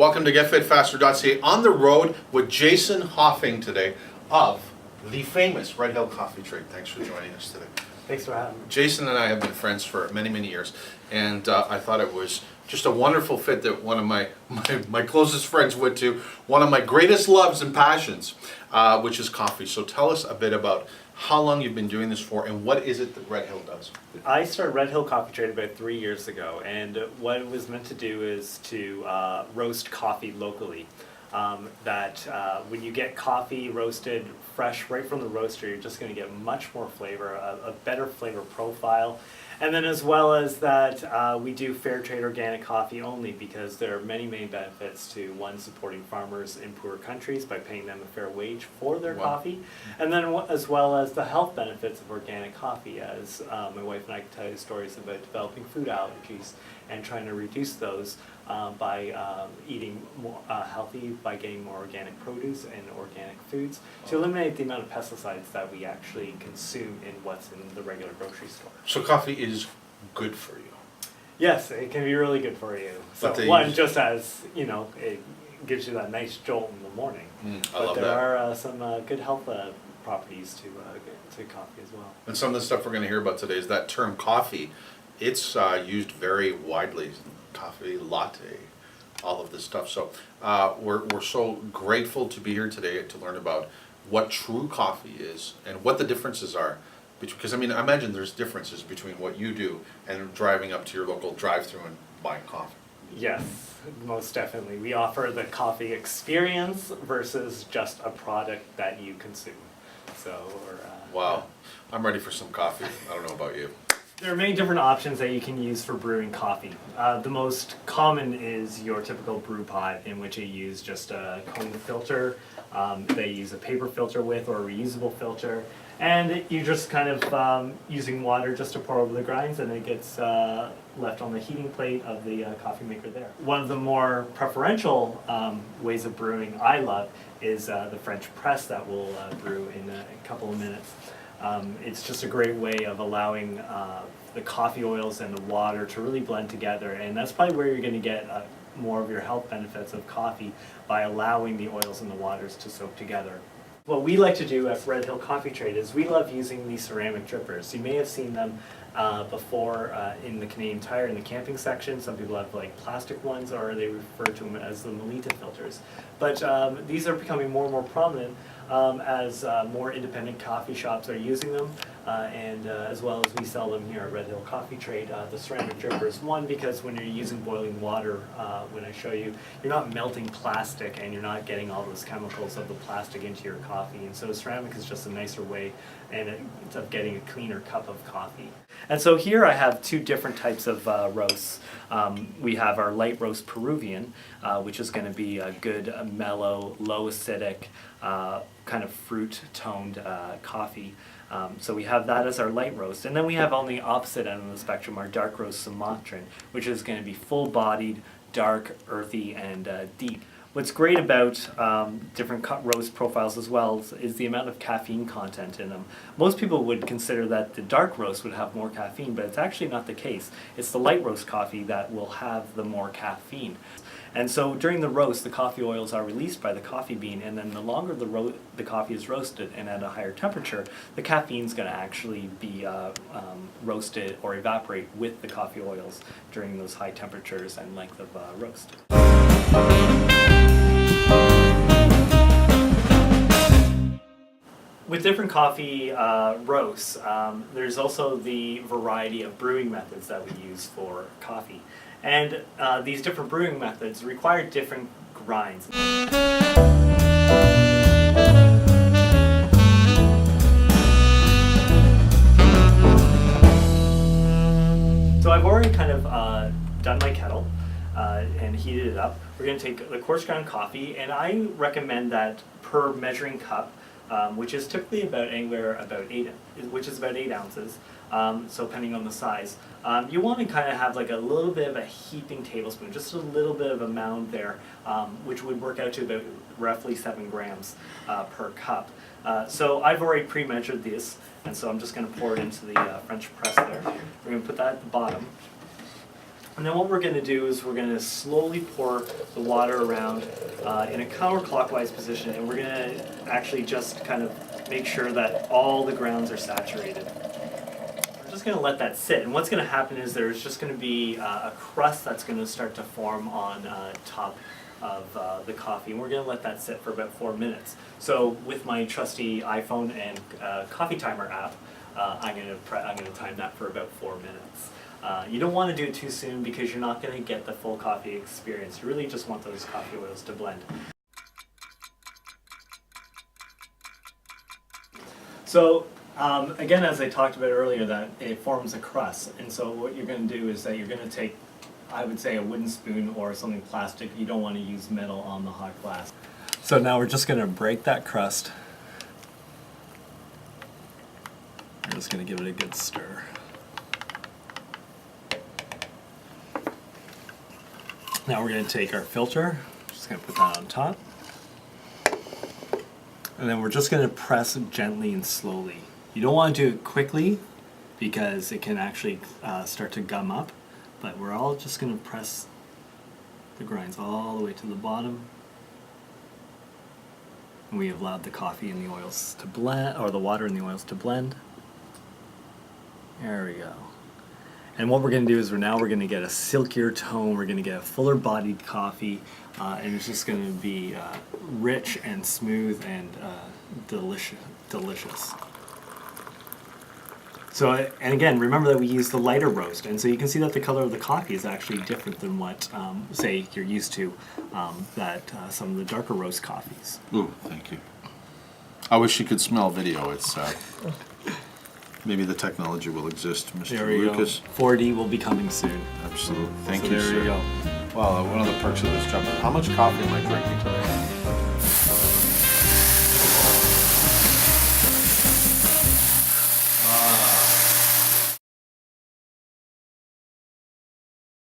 Welcome to getfitfaster.ca. On the road with Jason Hofing today of the famous Red Hill Coffee Trade. Thanks for joining us today. Thanks for having me. Jason and I have been friends for many, many years, and I thought it was just a wonderful fit that one of my closest friends went to, one of my greatest loves and passions, which is coffee. So tell us a bit about how long you've been doing this for and what is it that Red Hill does? I started Red Hill Coffee Trade about 3 years ago, and what it was meant to do is to roast coffee locally. When you get coffee roasted fresh right from the roaster, you're just going to get much more flavor, a better flavor profile. And then as well as that, we do fair trade organic coffee only because there are many, many benefits to one, supporting farmers in poor countries by paying them a fair wage for their coffee. And then as well as the health benefits of organic coffee, as my wife and I can tell you stories about developing food allergies and trying to reduce those by eating more healthy, by getting more organic produce and organic foods to eliminate the amount of pesticides that we actually consume in what's in the regular grocery store. So coffee is good for you. Yes, it can be really good for you. So just as, it gives you that nice jolt in the morning. But there are some good health properties to coffee as well. And some of the stuff we're going to hear about today is that term coffee. It's used very widely. Coffee, latte, all of this stuff. So we're so grateful to be here today to learn about what true coffee is and what the differences are. Because I imagine there's differences between what you do and driving up to your local drive-thru and buying coffee. Yes, most definitely. We offer the coffee experience versus just a product that you consume. Wow, I'm ready for some coffee. I don't know about you. There are many different options that you can use for brewing coffee. The most common is your typical brew pot, in which you use just a cone filter. They use a paper filter with or a reusable filter. And you just kind of using water just to pour over the grinds, and it gets left on the heating plate of the coffee maker there. One of the more preferential ways of brewing I love is the French press that we'll brew in a couple of minutes. It's just a great way of allowing the coffee oils and the water to really blend together, and that's probably where you're going to get more of your health benefits of coffee, by allowing the oils and the waters to soak together. What we like to do at Red Hill Coffee Trade is we love using these ceramic drippers. You may have seen them before in the Canadian Tire in the camping section. Some people have like plastic ones, or they refer to them as the Melita filters. But these are becoming more and more prominent as more independent coffee shops are using them, and as well as we sell them here at Red Hill Coffee Trade. The ceramic drippers, one, because when you're using boiling water, when I show you, you're not melting plastic and you're not getting all those chemicals of the plastic into your coffee, and so ceramic is just a nicer way of getting a cleaner cup of coffee. And so here I have two different types of roasts. We have our light roast Peruvian, which is going to be a good, mellow, low acidic, kind of fruit-toned coffee. So we have that as our light roast. And then we have on the opposite end of the spectrum our dark roast Sumatran, which is going to be full-bodied, dark, earthy, and deep. What's great about different roast profiles as well is the amount of caffeine content in them. Most people would consider that the dark roast would have more caffeine, but it's actually not the case. It's the light roast coffee that will have the more caffeine. And so during the roast, the coffee oils are released by the coffee bean, and then the longer the coffee is roasted and at a higher temperature, the caffeine is going to actually be roasted or evaporate with the coffee oils during those high temperatures and length of roast. With different coffee roasts, there's also the variety of brewing methods that we use for coffee. And these different brewing methods require different grinds. So I've already kind of done my kettle and heated it up. We're going to take the coarse ground coffee, and I recommend that per measuring cup, which is typically about 8 ounces. So depending on the size, you want to kind of have like a little bit of a heaping tablespoon, just a little bit of a mound there, which would work out to about roughly 7 grams per cup. So I've already pre-measured this, and so I'm just going to pour it into the French press there. We're going to put that at the bottom. And then what we're going to do is we're going to slowly pour the water around in a counterclockwise position, and we're going to actually just kind of make sure that all the grounds are saturated. We're just going to let that sit, and what's going to happen is there's just going to be a crust that's going to start to form on top of the coffee, and we're going to let that sit for about 4 minutes. So with my trusty iPhone and coffee timer app, I'm going to time that for about 4 minutes. You don't want to do it too soon because you're not going to get the full coffee experience. You really just want those coffee oils to blend. So again, as I talked about earlier, that it forms a crust, and so what you're going to do is that you're going to take, I would say, a wooden spoon or something plastic. You don't want to use metal on the hot glass. So now we're just going to break that crust. We're just going to give it a good stir. Now we're going to take our filter, just going to put that on top, and then we're just going to press gently and slowly. You don't want to do it quickly because it can actually start to gum up, but we're all just going to press the grinds all the way to the bottom. And we have allowed the coffee and the oils to blend, or the water and the oils to blend. There we go. And what we're going to do is we're going to get a silkier tone, we're going to get a fuller bodied coffee, and it's just going to be rich and smooth and delicious. So, and again, remember that we use the lighter roast, and so you can see that the color of the coffee is actually different than what, say, you're used to, some of the darker roast coffees. Ooh, thank you. I wish you could smell video. It's maybe the technology will exist, Mr. There we Lucas. go. 4D will be coming soon. Absolutely. Thank So you, there sir. you go. Well, one of the perks of this job. How much coffee am I drinking today?